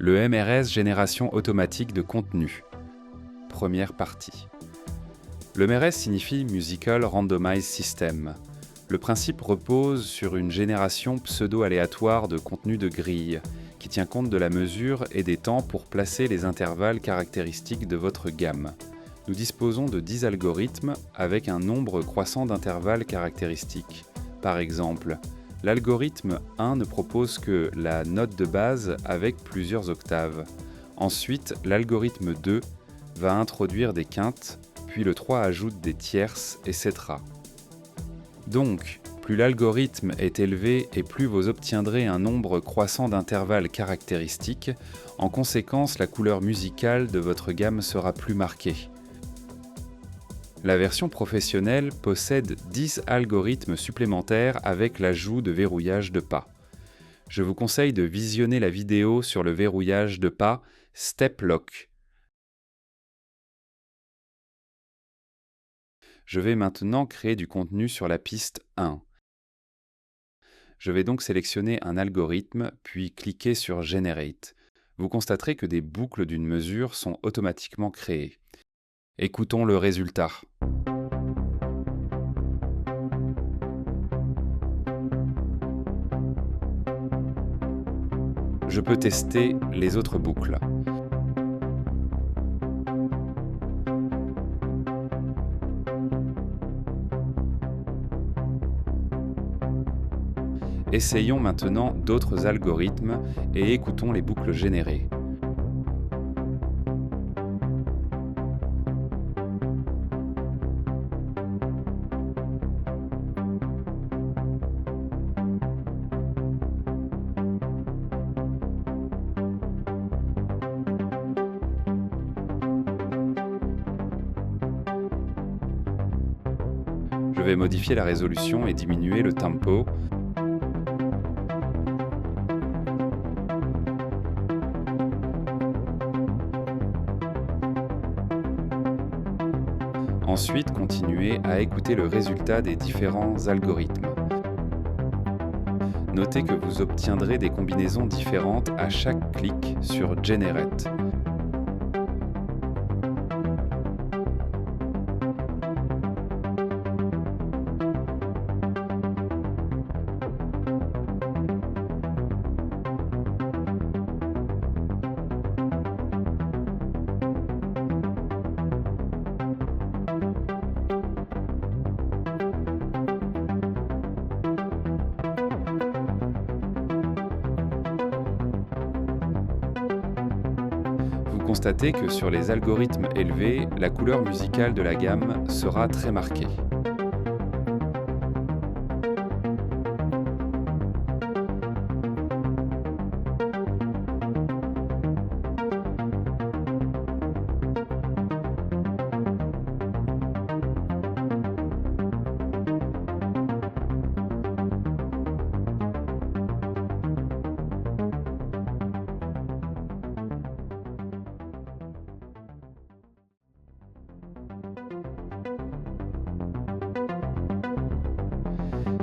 Le MRS génération automatique de contenu. Première partie. Le MRS signifie Musical Randomized System. Le principe repose sur une génération pseudo-aléatoire de contenu de grille, qui tient compte de la mesure et des temps pour placer les intervalles caractéristiques de votre gamme. Nous disposons de 10 algorithmes avec un nombre croissant d'intervalles caractéristiques. Par exemple, l'algorithme 1 ne propose que la note de base avec plusieurs octaves. Ensuite, l'algorithme 2 va introduire des quintes, puis le 3 ajoute des tierces, etc. Donc, plus l'algorithme est élevé et plus vous obtiendrez un nombre croissant d'intervalles caractéristiques, en conséquence la couleur musicale de votre gamme sera plus marquée. La version professionnelle possède 10 algorithmes supplémentaires avec l'ajout de verrouillage de pas. Je vous conseille de visionner la vidéo sur le verrouillage de pas Step Lock. Je vais maintenant créer du contenu sur la piste 1. Je vais donc sélectionner un algorithme, puis cliquer sur Generate. Vous constaterez que des boucles d'une mesure sont automatiquement créées. Écoutons le résultat. Je peux tester les autres boucles. Essayons maintenant d'autres algorithmes et écoutons les boucles générées. Je vais modifier la résolution et diminuer le tempo. Ensuite, continuez à écouter le résultat des différents algorithmes. Notez que vous obtiendrez des combinaisons différentes à chaque clic sur Generate. Constatez que sur les algorithmes élevés, la couleur musicale de la gamme sera très marquée.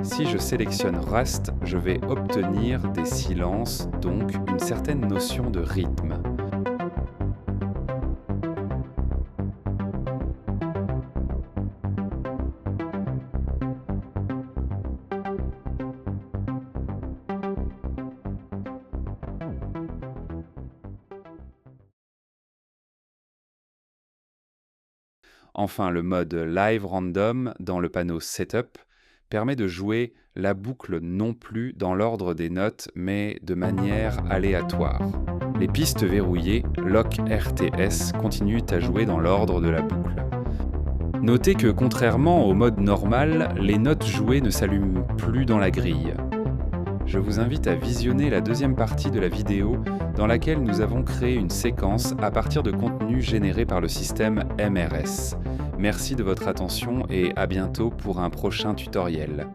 Si je sélectionne Rust, je vais obtenir des silences, donc une certaine notion de rythme. Enfin, le mode Live Random dans le panneau Setup permet de jouer la boucle non plus dans l'ordre des notes, mais de manière aléatoire. Les pistes verrouillées, Lock RTS, continuent à jouer dans l'ordre de la boucle. Notez que contrairement au mode normal, les notes jouées ne s'allument plus dans la grille. Je vous invite à visionner la deuxième partie de la vidéo dans laquelle nous avons créé une séquence à partir de contenus générés par le système MRS. Merci de votre attention et à bientôt pour un prochain tutoriel.